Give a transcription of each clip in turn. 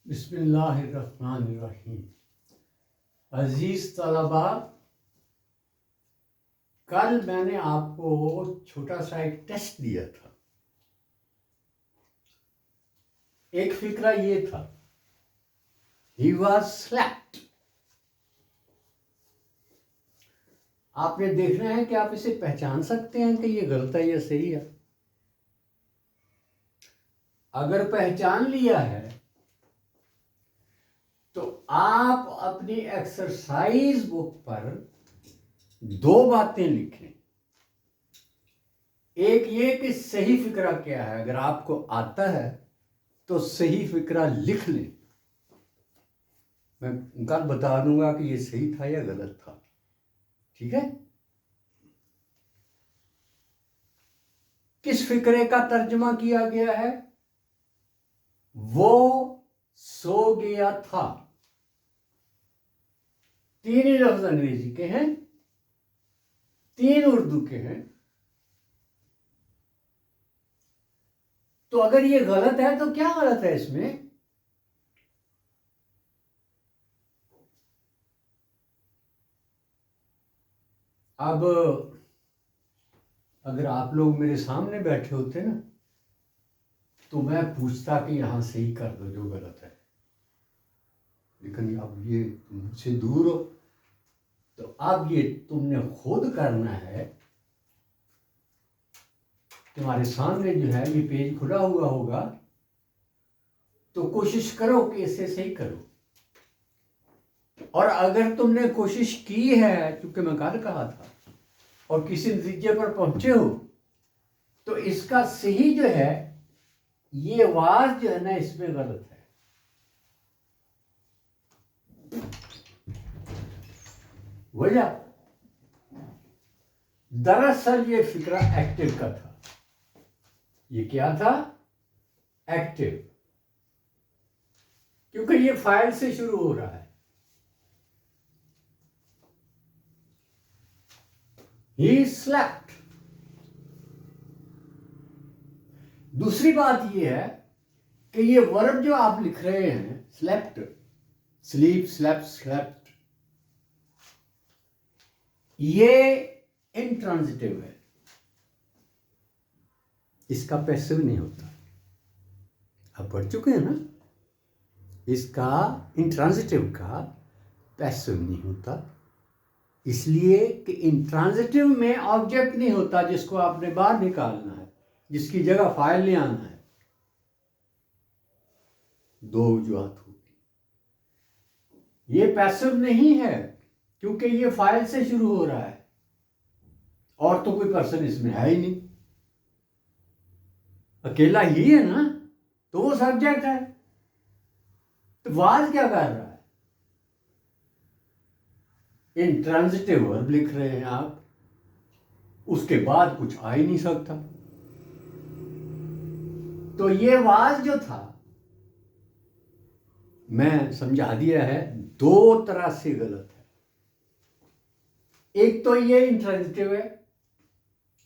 बिस्मिल्लाहिर्रहमानिर्रहीम। अजीज तलबा, कल मैंने आपको छोटा सा एक टेस्ट दिया था। एक फिक्रा ये था, ही वॉज स्लेप्ट। आपने देखना है कि आप इसे पहचान सकते हैं कि ये गलत है या सही है। अगर पहचान लिया है तो आप अपनी एक्सरसाइज बुक पर दो बातें लिखें। एक ये कि सही फिक्रा क्या है। अगर आपको आता है तो सही फिक्रा लिख लें। मैं कल बता दूंगा कि ये सही था या गलत था। ठीक है। किस फिक्रे का तर्जमा किया गया है? वो सो गया था। तीन ही लफ्ज अंग्रेजी के हैं, तीन उर्दू के हैं। तो अगर ये गलत है तो क्या गलत है इसमें? अब अगर आप लोग मेरे सामने बैठे होते ना तो मैं पूछता कि यहां सही कर दो जो गलत है, लेकिन अब ये मुझसे दूर हो तो अब ये तुमने खुद करना है। तुम्हारे सामने जो है ये पेज खुला हुआ होगा, तो कोशिश करो कि इसे सही करो। और अगर तुमने कोशिश की है, क्योंकि मैं कल कहा था, और किसी नतीजे पर पहुंचे हो, तो इसका सही जो है, ये आवाज जो है ना, इसमें गलत है। वजह दरअसल ये फिक्रा एक्टिव का था। ये क्या था? एक्टिव। क्योंकि ये फाइल से शुरू हो रहा है। He slept. दूसरी बात ये है कि ये वर्ब जो आप लिख रहे हैं, स्लेप्ट, स्लीप, स्लेप्ट, स्लेप्ट, ये इंट्रांजिटिव है। इसका पैसिव नहीं होता। आप पढ़ चुके हैं ना, इसका इंट्रांजिटिव का पैसिव नहीं होता। इसलिए कि इंट्रांजिटिव में ऑब्जेक्ट नहीं होता जिसको आपने बाहर निकालना है, जिसकी जगह फाइल ले आना है। दो वजूहत होगी। ये पैसिव नहीं है क्योंकि ये फाइल से शुरू हो रहा है और तो कोई पर्सन इसमें है ही नहीं, अकेला ही है ना, तो वो सब्जेक्ट है। तो वाज क्या कर रहा है? इंट्रांजिटिव वर्ब लिख रहे हैं आप, उसके बाद कुछ आ ही नहीं सकता। तो ये वाज जो था, मैं समझा दिया है, दो तरह से गलत है। एक तो ये इंट्रांजिटिव है,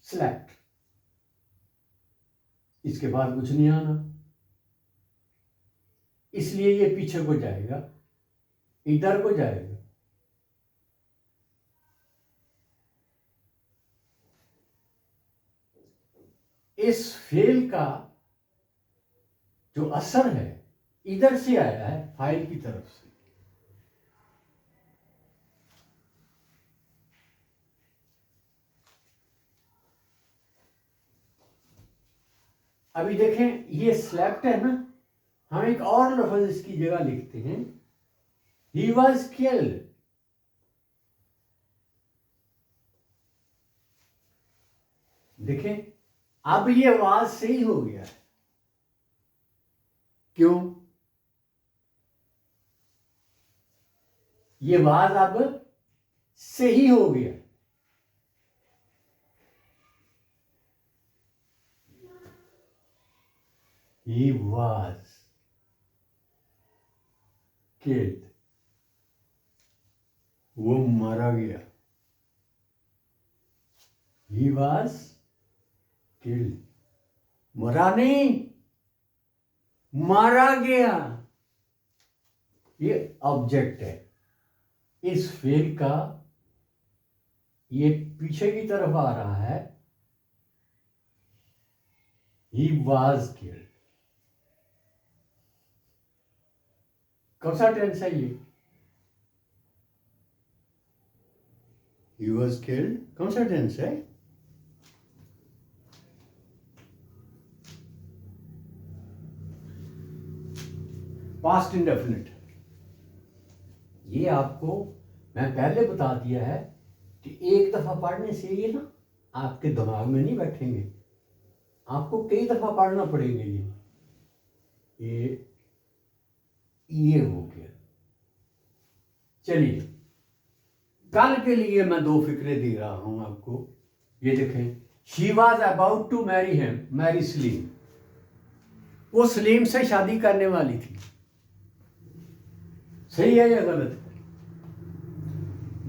स्लेप्ट, इसके बाद कुछ नहीं आना, इसलिए ये पीछे को जाएगा, इधर को जाएगा। इस फेल का जो असर है इधर से आया है, फाइल की तरफ से। अभी देखें, ये स्लेप्ट है ना, हम एक और लफ्ज इसकी जगह लिखते हैं, ही वॉज किल्ड। देखें, अब ये वाज सही हो गया है। क्यों? ये वाज अब सही हो गया। He was killed. वो मारा गया। He was killed. मरा नहीं, मारा गया। ये ऑब्जेक्ट है, इस फेल का ये पीछे की तरफ आ रहा है, ही वाज किल्ड। कौन सा टेंस है ये? ही वाज किल्ड कौन सा टेंस है? Past indefinite. ये आपको मैं पहले बता दिया है कि एक दफा पढ़ने से ये ना आपके दिमाग में नहीं बैठेंगे, आपको कई दफा पढ़ना पड़ेंगे। ये हो गया। चलिए, कल के लिए मैं 2 फिक्रे दे रहा हूं आपको। ये देखें, she was about to marry Salim. वो सलीम से शादी करने वाली थी। सही है या गलत है?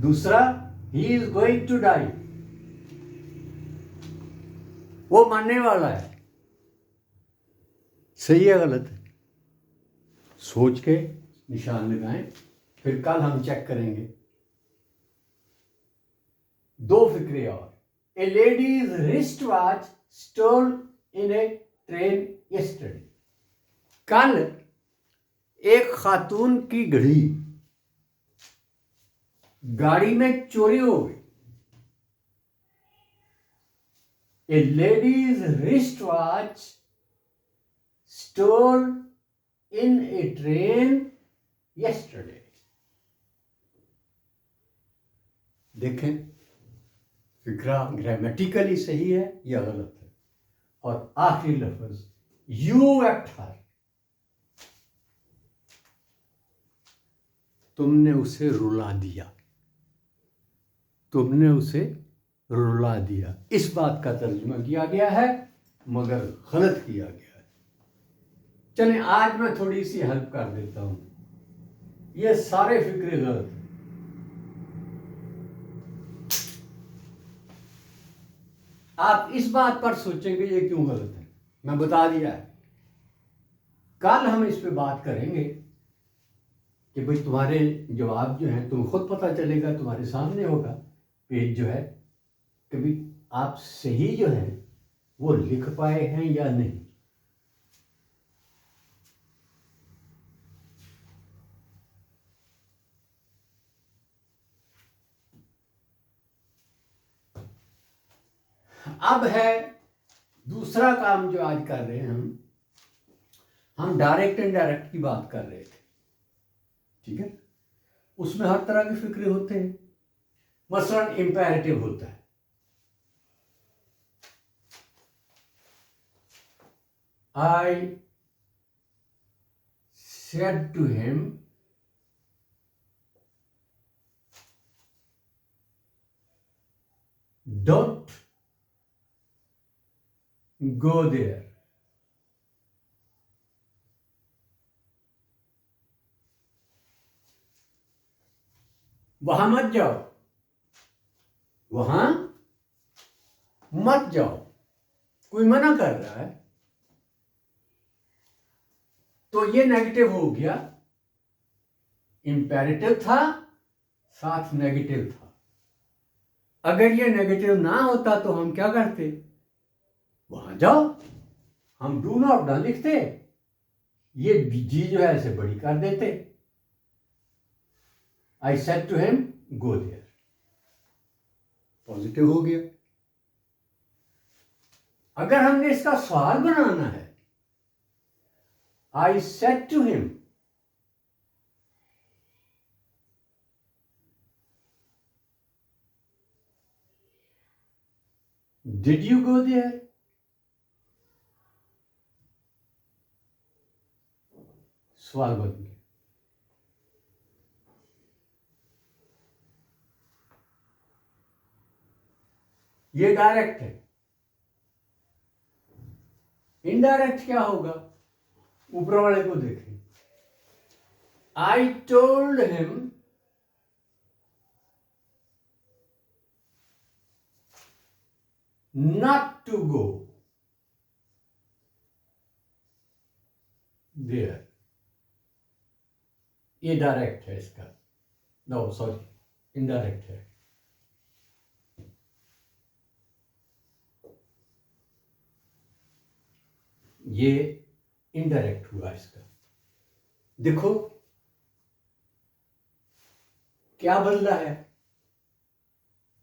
दूसरा, he is going to die. वो मरने वाला है। सही है गलत है? सोच के निशान लगाएं, फिर कल हम चेक करेंगे। 2 फिक्रे और। ए लेडीज रिस्ट वॉच स्टोल इन ए ट्रेन यस्टरडे। कल एक खातून की घड़ी गाड़ी में चोरी हो गई। ए लेडीज रिस्ट वॉच स्टोल इन ए ट्रेन यस्टरडे। देखें, फिक्रा ग्रामेटिकली सही है या गलत है। और आखिरी लफ्ज, यू वेप्ट हर। तुमने उसे रुला दिया। तुमने उसे रुला दिया। इस बात का तर्जुमा किया गया है, मगर गलत किया गया है। चलें, आज मैं थोड़ी सी हेल्प कर देता हूं। ये सारे फिक्रे गलत। आप इस बात पर सोचेंगे ये क्यों गलत है। मैं बता दिया है। कल हम इस पे बात करेंगे कि भाई तुम्हारे जवाब जो हैं तुम्हें खुद पता चलेगा, तुम्हारे सामने होगा पेज जो है, कभी आप सही जो है वो लिख पाए हैं या नहीं। अब है दूसरा काम जो आज कर रहे हैं हम डायरेक्ट इनडायरेक्ट की बात कर रहे थे, ठीक है। उसमें हर तरह के फिक्रे होते हैं। मसलन इंपेरेटिव होता है, I said to him, don't go there. वहां मत जाओ, वहां मत जाओ। कोई मना कर रहा है तो ये नेगेटिव हो गया। इंपेरेटिव था, साथ नेगेटिव था। अगर ये नेगेटिव ना होता तो हम क्या करते? वहां जाओ, हम डू नॉट ना लिखते, ये जी जो है इसे बड़ी कर देते। I said to him go there, positive हो गया। अगर हमने इसका सवाल बनाना है, I said to him, did you go there? सवाल बन गया। ये डायरेक्ट है। इनडायरेक्ट क्या होगा? ऊपर वाले को देखें। I told him not to go there. ये डायरेक्ट है इसका, नो सॉरी इनडायरेक्ट है। ये इनडायरेक्ट हुआ इसका। देखो क्या बदला है,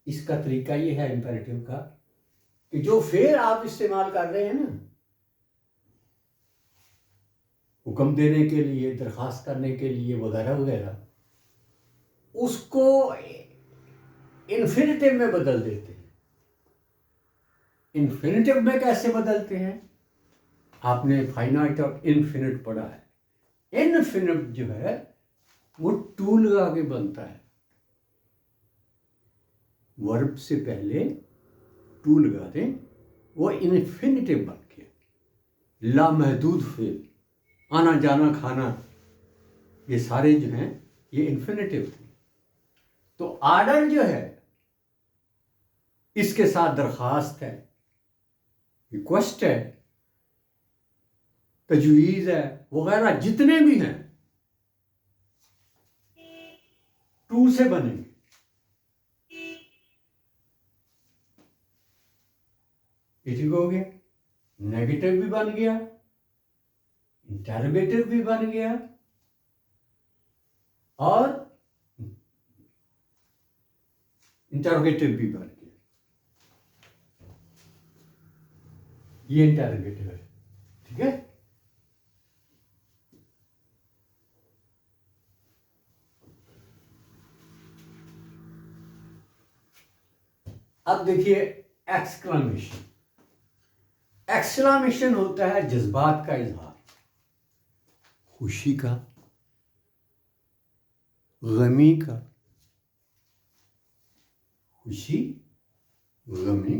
इसका तरीका ये है इंपेरेटिव का कि जो फिर आप इस्तेमाल कर रहे हैं ना, हुक्म देने के लिए, दरखास्त करने के लिए वगैरह वगैरह, उसको इन्फिनिटिव में बदल देते हैं। इन्फिनिटिव में कैसे बदलते हैं? आपने फाइनाइट और इन्फिनिट पढ़ा है। इन्फिनिट जो है वो टू लगा के बनता है, वर्ब से पहले टू लगा दें, वो इन्फिनिटिव बन गया। लामहदूद फिर, आना जाना खाना, ये सारे जो हैं ये इन्फिनिटिव थे। तो आर्डर जो है इसके साथ दरखास्त है, रिक्वेस्ट है, तजवीज़ है वगैरह, जितने भी हैं टू से बनेंगे। ये ठीक हो गया। नेगेटिव भी बन गया, इंटरोगेटिव भी बन गया, और इंटरोगेटिव भी बन गया। ये इंटरोगेटिव है, ठीक है। अब देखिए एक्सक्लामेशन। एक्सक्लामेशन होता है जज्बात का इजहार, खुशी का, गमी का, खुशी, गमी,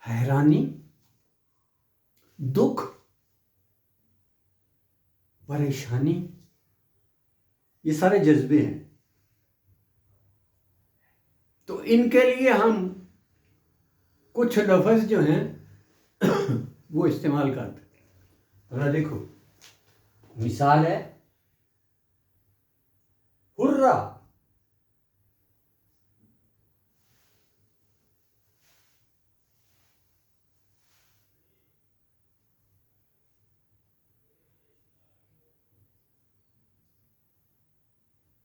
हैरानी, दुख, परेशानी, ये सारे जज्बे हैं। तो इनके लिए हम कुछ लफ्ज़ जो हैं वो इस्तेमाल करते हैं। अगर देखो मिसाल है हुर्रा,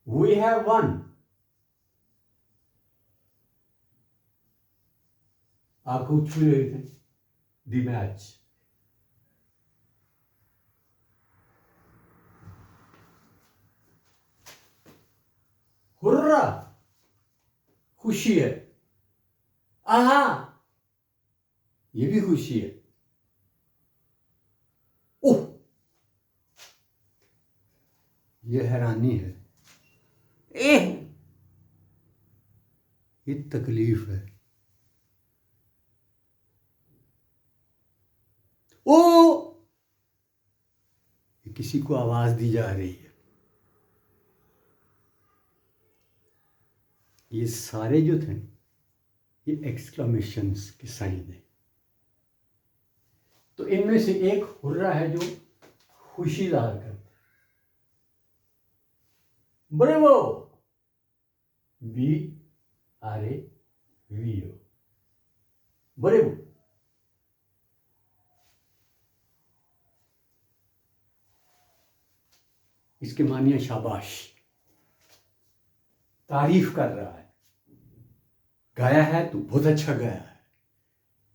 we have won, आप कुछ भी रहे थे, द मैच। हुर्रा खुशी है, आहा ये भी खुशी है, ओह ये हैरानी है, एह ये तकलीफ है, ओ ये किसी को आवाज दी जा रही है। ये सारे जो थे ये एक्सक्लेमेशंस के साइन है। तो इनमें से एक हुर्रा है जो खुशी जाहिर करता है, ब्रेवो, BRAVO, ब्रेवो। इसके मानिए शाबाश, तारीफ कर रहा है, गाया है तो बहुत अच्छा गाया है,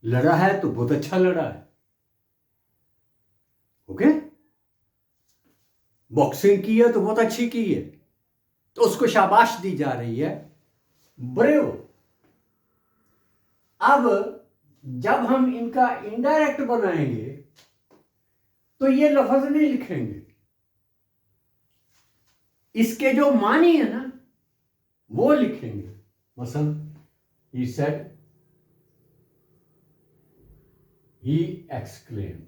लड़ा है तो बहुत अच्छा लड़ा है, ओके, बॉक्सिंग की है तो बहुत अच्छी की है, तो उसको शाबाश दी जा रही है, ब्रेव। अब जब हम इनका इनडायरेक्ट बनाएंगे तो ये लफ्ज नहीं लिखेंगे, इसके जो मानी है ना वो लिखेंगे। मसलन he said, he exclaimed,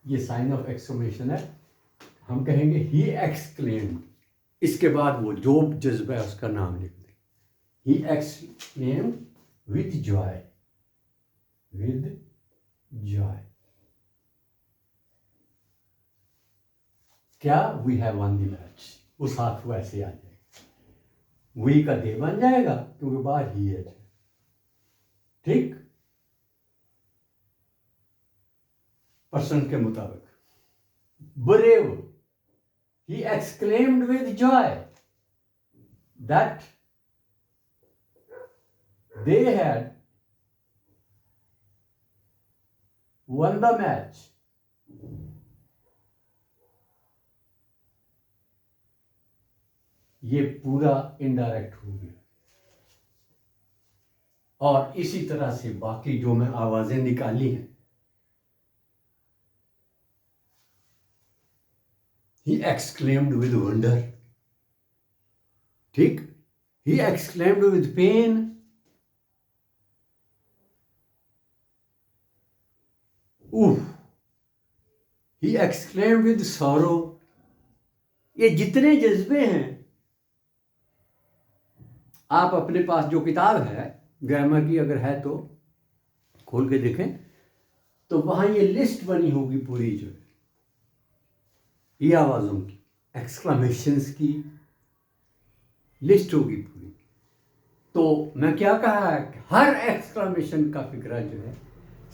ये साइन ऑफ एक्सक्लेमेशन है, हम कहेंगे he exclaimed, इसके बाद वो जो जज्बा है उसका नाम लिख दें। he exclaimed with joy, with joy, क्या we have won the match, उस हाथ को ऐसे आ जाएगा, वी का दे बन जाएगा क्योंकि बाहर ही है। ठीक, पर्सन के मुताबिक brave, he exclaimed with Joy that they had won the match. ये पूरा इनडायरेक्ट हो गया। और इसी तरह से बाकी जो मैं आवाजें निकाली हैं, he exclaimed with wonder, ठीक, he exclaimed with pain, उफ, he exclaimed with sorrow। ये जितने जज्बे हैं, आप अपने पास जो किताब है ग्रामर की अगर है तो खोल के देखें, तो वहां ये लिस्ट बनी होगी पूरी, जो ये आवाजों की, एक्सक्लामेशंस की लिस्ट होगी पूरी। तो मैं क्या कहा है कि हर एक्सक्लामेशन का फिक्रा जो है,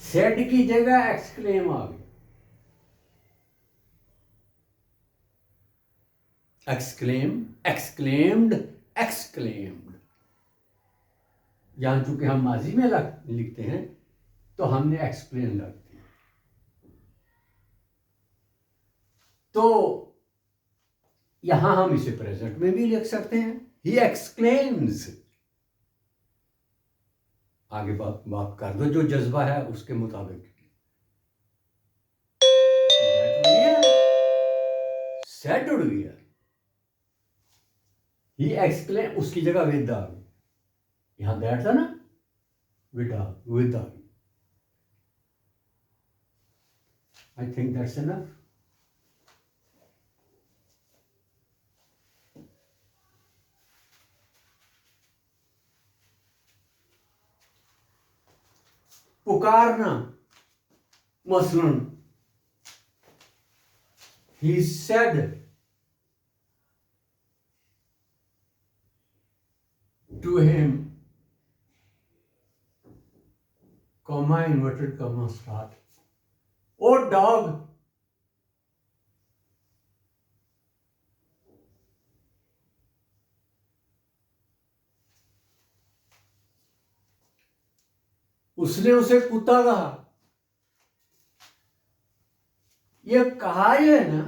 सेड की जगह एक्सक्लेम आ गया। Exclaim, exclaimed, exclaimed. यहां चूंकि हम माजी में लिखते हैं तो हमने एक्सप्लेन लग दिया। तो यहां हम इसे प्रेजेंट में भी लिख सकते हैं, ही एक्सक्लेम्स। आगे बात कर दो जो जज्बा है उसके मुताबिक। सेड उड़ गया, ही एक्सक्लेम, उसकी जगह विद आ गई। यहां दैट था ना, विद आ गई। I think that's enough. पुकारना, मसलन he said to him, comma inverted comma start, oh dog। उसने उसे कुत्ता कहा। ये कहा है ना,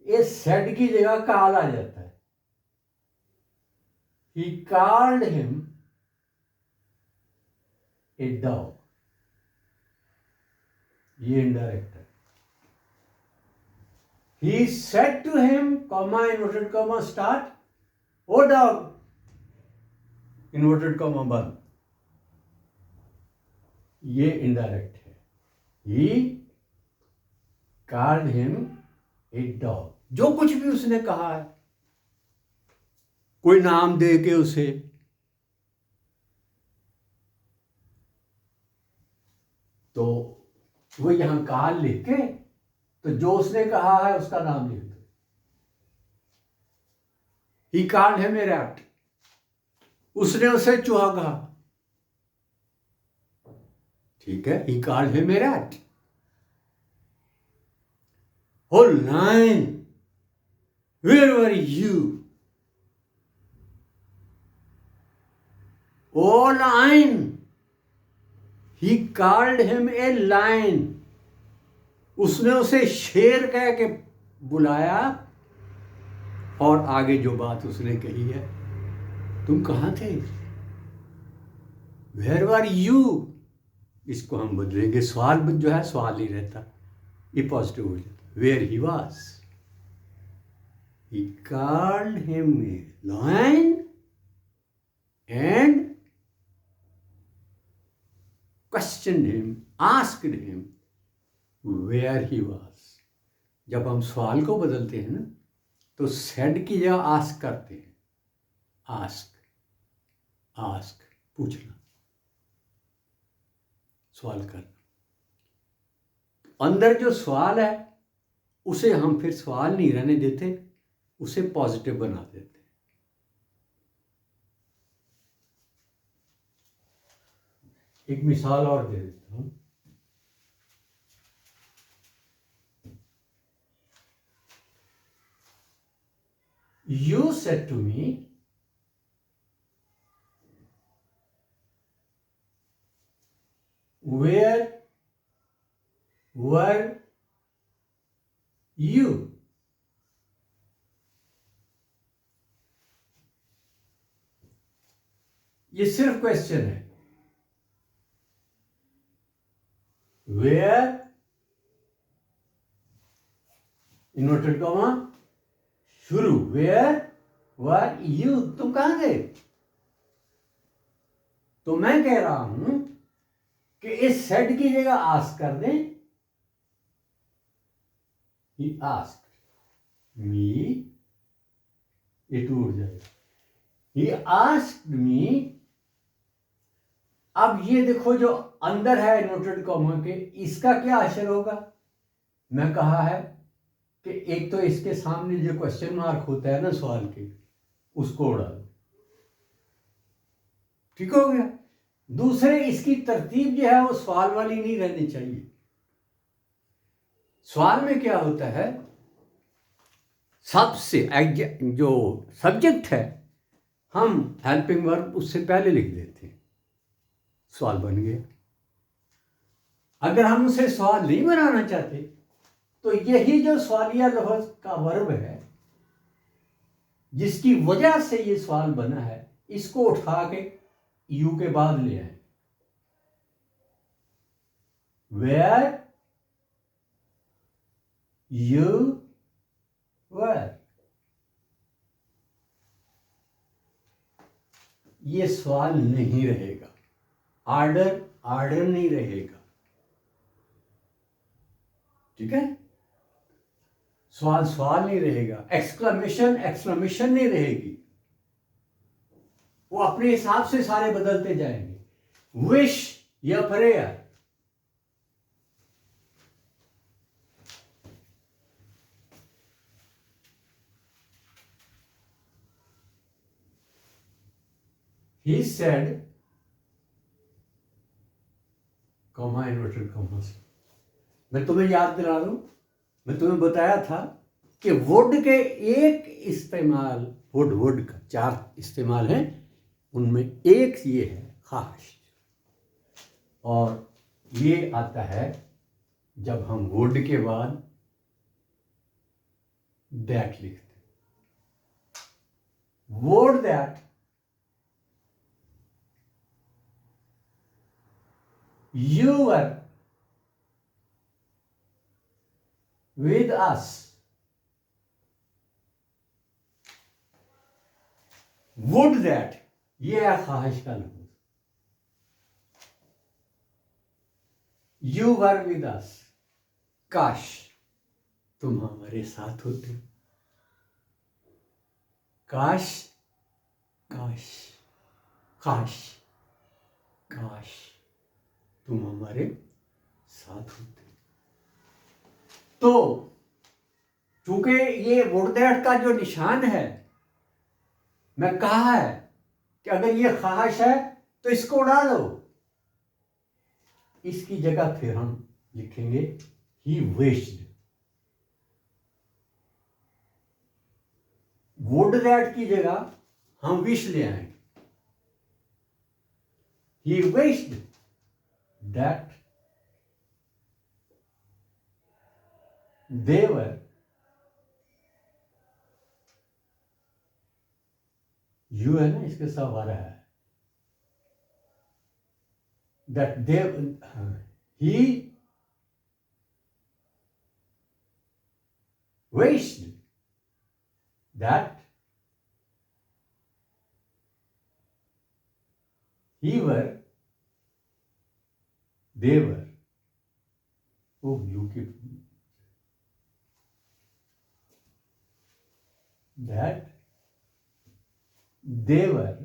ये सेड की जगह कॉल आ जाता है। He called him a dog, ये इनडायरेक्ट है। He said to him, comma inverted comma start, O dog, inverted comma बंद, ये इनडायरेक्ट है। He called him a dog, जो कुछ भी उसने कहा है, कोई नाम दे के उसे, तो वो यहां कॉल लिख के, तो जो उसने कहा है उसका नाम लिख दो। He called him a rat, उसने उसे चूहा कहा। ठीक है, he called him a rat. O lion, where were you, O lion, he called him a lion, उसने उसे शेर कह के बुलाया। और आगे जो बात उसने कही है, तुम कहां थे, वेयर वर यू, इसको हम बदलेंगे, सवाल जो है सवाल ही रहता, ये पॉजिटिव हो जाता, where he was. He called him a lion and question him, asked him where he was. जब हम सवाल को बदलते हैं ना, तो सेड की जगह आस्क करते हैं। आस्क, आस्क पूछना, सवाल करना। अंदर जो सवाल है उसे हम फिर सवाल नहीं रहने देते, उसे पॉजिटिव बना देते। एक मिसाल और दे देता हूं। You said to me, where were you? ये सिर्फ क्वेश्चन है। वेयर इन्वर्टेड कॉमा शुरू, वेयर वर यू, तुम कहां गए? तो मैं कह रहा हूं कि इस सेड की जगह आस्क कर दें। ही आस्क्ड मी, ये टूट जाएगा। He asked me. अब ये देखो जो अंदर है इन्वर्टेड कॉमा के, इसका क्या असर होगा? मैं कहा है कि एक तो इसके सामने जो क्वेश्चन मार्क होता है ना सवाल के, उसको उड़ा दो, ठीक हो गया। दूसरे, इसकी तरतीब जो है वो सवाल वाली नहीं रहनी चाहिए। सवाल में क्या होता है, सबसे जो सब्जेक्ट है हम हेल्पिंग वर्ब उससे पहले लिख देते हैं, सवाल बन गया। अगर हम उसे सवाल नहीं बनाना चाहते तो यही जो सवालिया लफ्ज का वर्ब है जिसकी वजह से ये सवाल बना है, इसको उठा के यू के बाद ले आए। वेयर यू वर, ये सवाल नहीं रहेगा, आर्डर नहीं रहेगा, ठीक है। सवाल नहीं रहेगा, एक्सक्लेमेशन नहीं रहेगी। वो अपने हिसाब से सारे बदलते जाएंगे। विश या prayer, he said, comma inverted comma से। मैं तुम्हें याद दिला दूं, मैं तुम्हें बताया था कि वुड के एक इस्तेमाल, वुड का 4 इस्तेमाल हैं, उनमें एक ये है खास, और ये आता है जब हम वुड के बाद दैट लिखते। Would that you were with us, would that, ये है ख्वाहिश का लफ्ज़। you were with us, काश तुम हमारे साथ होते। काश काश काश काश तुम हमारे साथ होते। तो चूंकि ये वुड दैट का जो निशान है, मैं कहा है कि अगर ये ख्वाहिश है तो इसको उड़ा दो, इसकी जगह फिर हम लिखेंगे ही विश्ड। वुड दैट की जगह हम विश ले आएंगे। He wished that they were, you है ना, इसके साथ आ रहा है, that they, he wished that he were, they were, oh you keep, that they were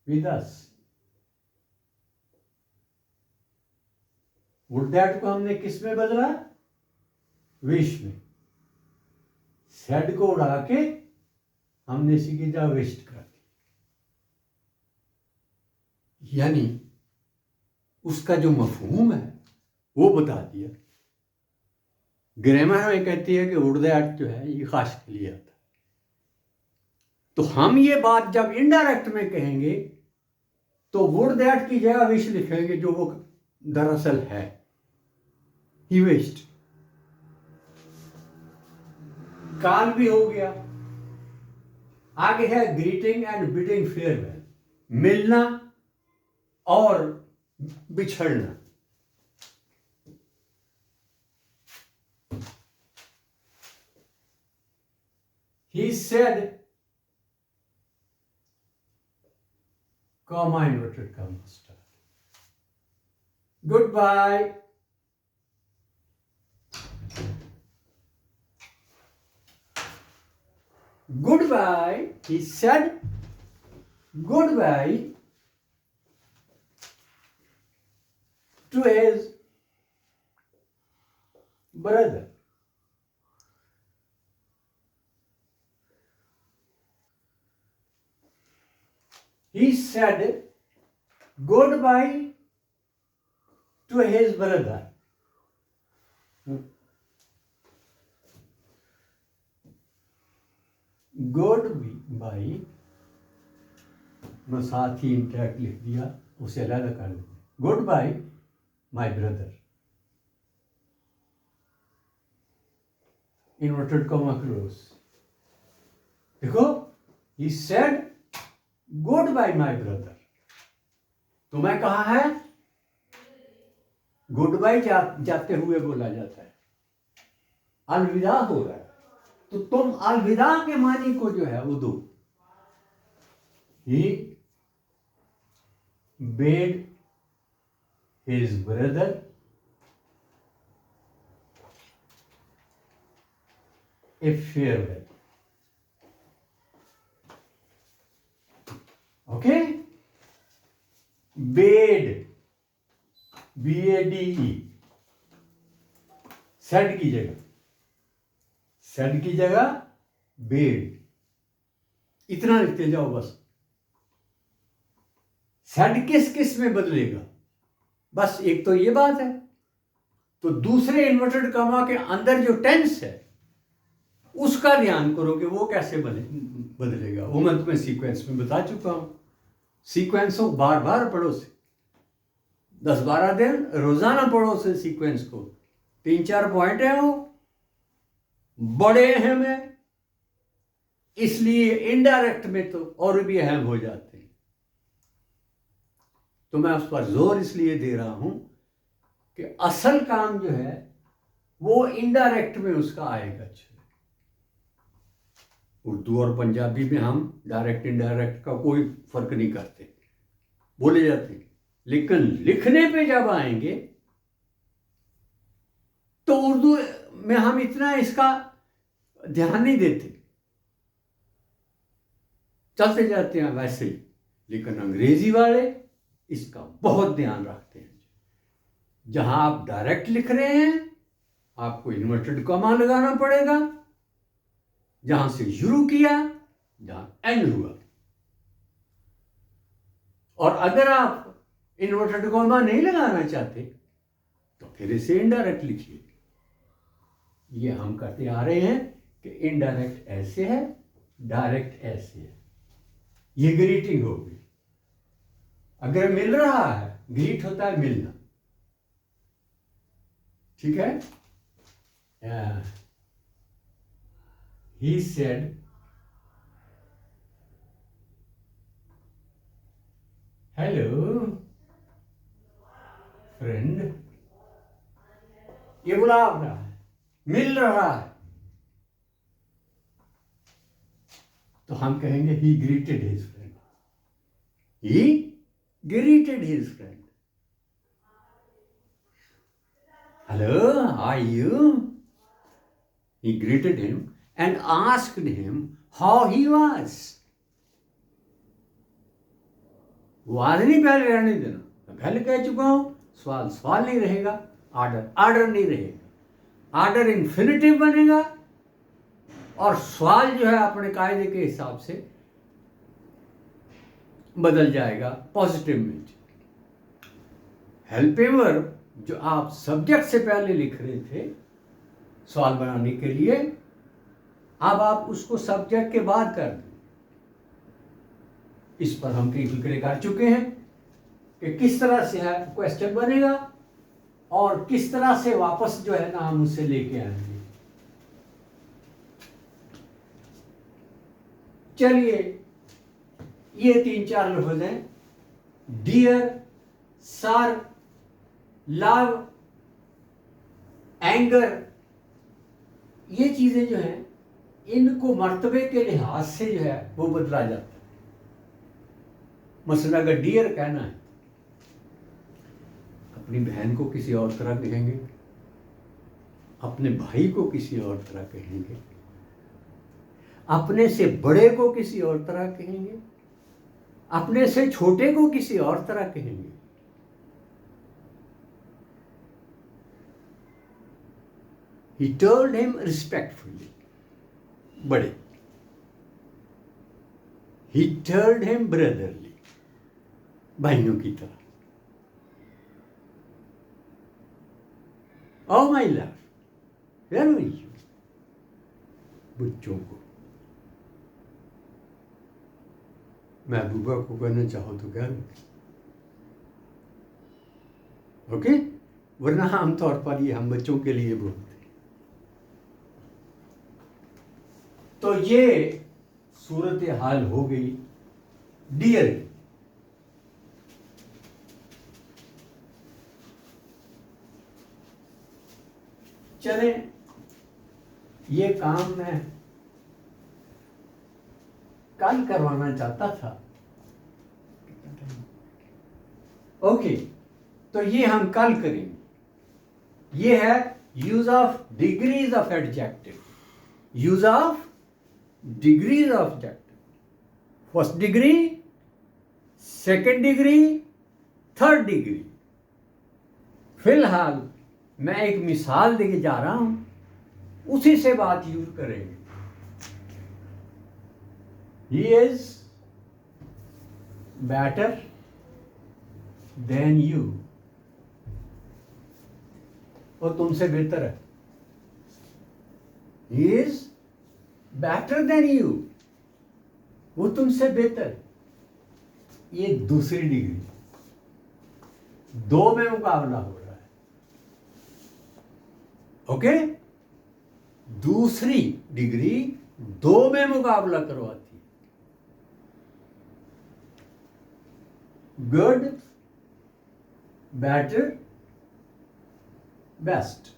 with us, would that को हमने किस में बदला? विश में। सेड को उड़ा के हमने सीखी जा वेस्ट कर दी, यानी उसका जो मफहूम है वो बता दिया। ग्रामर में कहती है कि वुड दैट जो है ये खास के लिए आता है। तो हम ये बात जब इनडायरेक्ट में कहेंगे तो वुड दैट की जगह विश लिखेंगे, जो वो दरअसल है ही विश्ड। काल भी हो गया। आगे है ग्रीटिंग एंड बिडिंग फेयरवेल, मिलना और बिछड़ना। He said, comma inverted comma start, goodbye. Goodbye, he said goodbye to his brother. He said goodbye to his brother. Goodbye, मैं साथ ही इंटरेक्ट लिख दिया, उसे अलग कर दिया। Goodbye, my brother. Inverted comma close. देखो, he said goodbye, my brother. तो मैं कहा है गुड बाय जाते हुए बोला जाता है, अलविदा हो रहा है, तो तुम अलविदा के मानी को जो है वो दो। He bade his brother a farewell. Okay? Bade, B-A-D-E, said की जगह, said की जगह bade, इतना लिखते जाओ बस। said किस किस में बदलेगा, बस एक तो ये बात है। तो दूसरे इन्वर्टेड कॉमा के अंदर जो टेंस है उसका ध्यान करो कि वो कैसे बदलेगा। वो मैं तुम्हें सीक्वेंस में बता चुका हूं। सीक्वेंस को बार बार पढ़ो से, 10-12 दिन रोजाना पढ़ो से सीक्वेंस को। 3-4 पॉइंट है, वो बड़े अहम है, इसलिए इनडायरेक्ट में तो और भी अहम हो जाते हैं। तो मैं उस पर जोर इसलिए दे रहा हूं कि असल काम जो है वो इनडायरेक्ट में उसका आएगा। उर्दू और पंजाबी में हम डायरेक्ट इनडायरेक्ट का कोई फर्क नहीं करते, बोले जाते, लेकिन लिखने पे जब आएंगे तो उर्दू में हम इतना इसका ध्यान नहीं देते, चलते जाते हैं वैसे ही। लेकिन अंग्रेजी वाले इसका बहुत ध्यान रखते हैं। जहां आप डायरेक्ट लिख रहे हैं आपको इन्वर्टेड कॉमा लगाना पड़ेगा, जहां से शुरू किया जहां एंड हुआ। और अगर आप इन्वर्टेड कॉमा नहीं लगाना चाहते तो फिर इसे इनडायरेक्ट लिखिए। ये हम करते आ रहे हैं कि इनडायरेक्ट ऐसे है, डायरेक्ट ऐसे है। ये ग्रीटिंग हो गई। अगर मिल रहा है, ग्रीट होता है मिलना, ठीक है। He said, hello friend. ये बुला रहा है, मिल रहा है, तो हम कहेंगे he greeted his friend. He greeted his friend. Hello, how are you? He greeted him and asked him how he was. वो आज नहीं पहले रहने देना, मैं पहले कह चुका हूं, सवाल नहीं रहेगा। आर्डर, आर्डर नहीं रहेगा, आर्डर इन्फिनिटिव बनेगा और सवाल जो है अपने कायदे के हिसाब से बदल जाएगा पॉजिटिव में। हेल्पिंग वर्ब जो आप सब्जेक्ट से पहले लिख रहे थे सवाल बनाने के लिए, अब आप उसको सब्जेक्ट के बाद कर दें। इस पर हम कई फिक्रे कर चुके हैं कि किस तरह से है क्वेश्चन बनेगा और किस तरह से वापस जो है ना हम उसे लेके आएंगे। चलिए, ये 3-4 लफ्ज हैं, डियर, सर, लव, एंगर, ये चीजें जो हैं इनको मर्तबे के लिहाज से जो है वो बदला जाता है। मसलन अगर डियर कहना है, अपनी बहन को किसी और तरह कहेंगे, अपने भाई को किसी और तरह कहेंगे, अपने से बड़े को किसी और तरह कहेंगे, अपने से छोटे को किसी और तरह कहेंगे। He told him respectfully, बड़े। He told him brotherly, भाइयों की तरह। Oh my love, where were you? बच्चों को। महबूबा को कहना चाहो तो कह लो, ओके? वरना आमतौर पर ये हम बच्चों के लिए बोलते। तो ये सूरत हाल हो गई डियर। चले, ये काम मैं कल करवाना चाहता था, ओके, तो ये हम कल करेंगे। ये है use of degrees of adjective, use of degrees of adjective, first degree, second degree, third degree. फिलहाल मैं एक मिसाल देके जा रहा हूं, उसी से बात यूज करेंगे। He is better than you, वो तुमसे बेहतर है। He is better than you, वो तुमसे बेहतर। ये दूसरी डिग्री, दो में मुकाबला हो रहा है, ओके? दूसरी डिग्री दो में मुकाबला करवाती है। Good, better, best.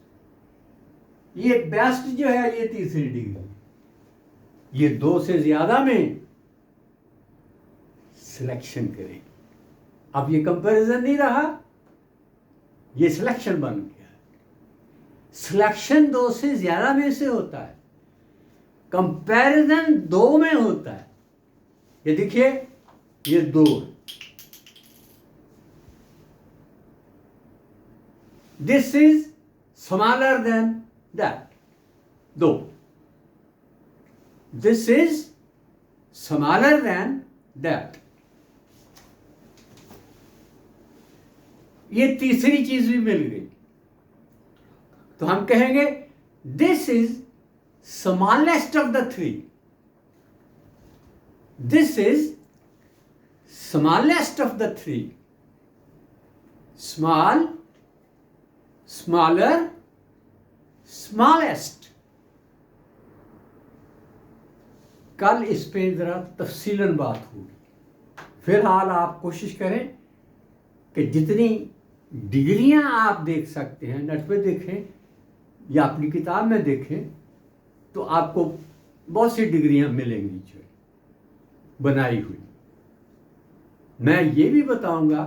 ये बेस्ट जो है ये तीसरी डिग्री, ये दो से ज्यादा में सिलेक्शन करेगी। अब ये कंपैरिजन नहीं रहा, ये सिलेक्शन बन गया। सिलेक्शन दो से ज्यादा में से होता है, कंपैरिजन दो में होता है। ये देखिए, ये दो, this is smaller than that, दो, this is smaller than that. ये तीसरी चीज भी मिल गई, तो हम कहेंगे this is smallest of the three, this is smallest of the three. Small, smaller, smallest. कल इस पे जरा तफसीलन बात होगी। फिलहाल आप कोशिश करें कि जितनी डिग्रियां आप देख सकते हैं, नेट पे देखें या अपनी किताब में देखें, तो आपको बहुत सी डिग्रियां मिलेंगी जो बनाई हुई। मैं ये भी बताऊंगा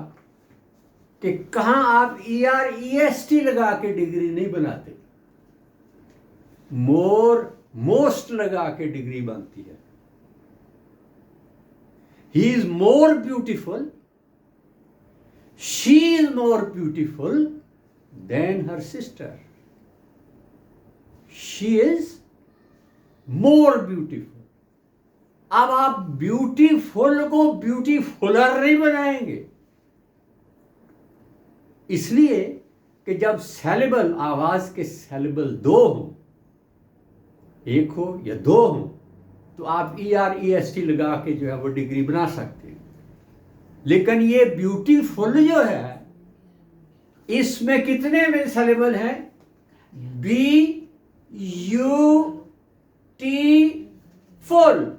कि कहाँ आप EREST लगा के डिग्री नहीं बनाते, मोस्ट लगा के डिग्री बनती है। He is more beautiful, she is more beautiful, than her sister. She is more beautiful. अब आप ब्यूटीफुल को ब्यूटीफुलर नहीं बनाएंगे, इसलिए कि जब सेलेबल, आवाज के सेलेबल दो हो, एक हो या दो हो, तो आप ER EST लगा के जो है वो डिग्री बना सकते हैं। लेकिन ये ब्यूटीफुल जो है, इसमें कितने में सेलेबल हैं? BUT फुल,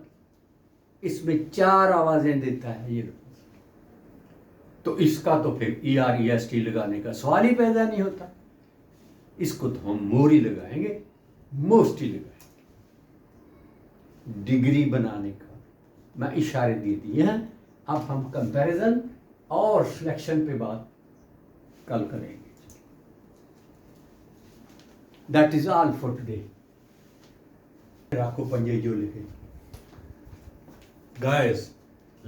इसमें 4 आवाजें देता है ये। तो इसका तो फिर ER EST लगाने का सवाल ही पैदा नहीं होता। इसको तो हम मोर ही लगाएंगे, मोस्ट ही लगाएंगे। डिग्री बनाने का मैं इशारे दे दिए हैं। अब हम कंपैरिजन और सिलेक्शन पे बात कल करेंगे। That is all for today. राखो पंजे जो लिखे। Guys,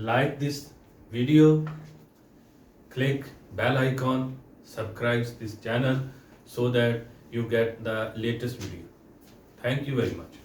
like this video, click bell icon, subscribe this channel so that you get the latest video. Thank you very much.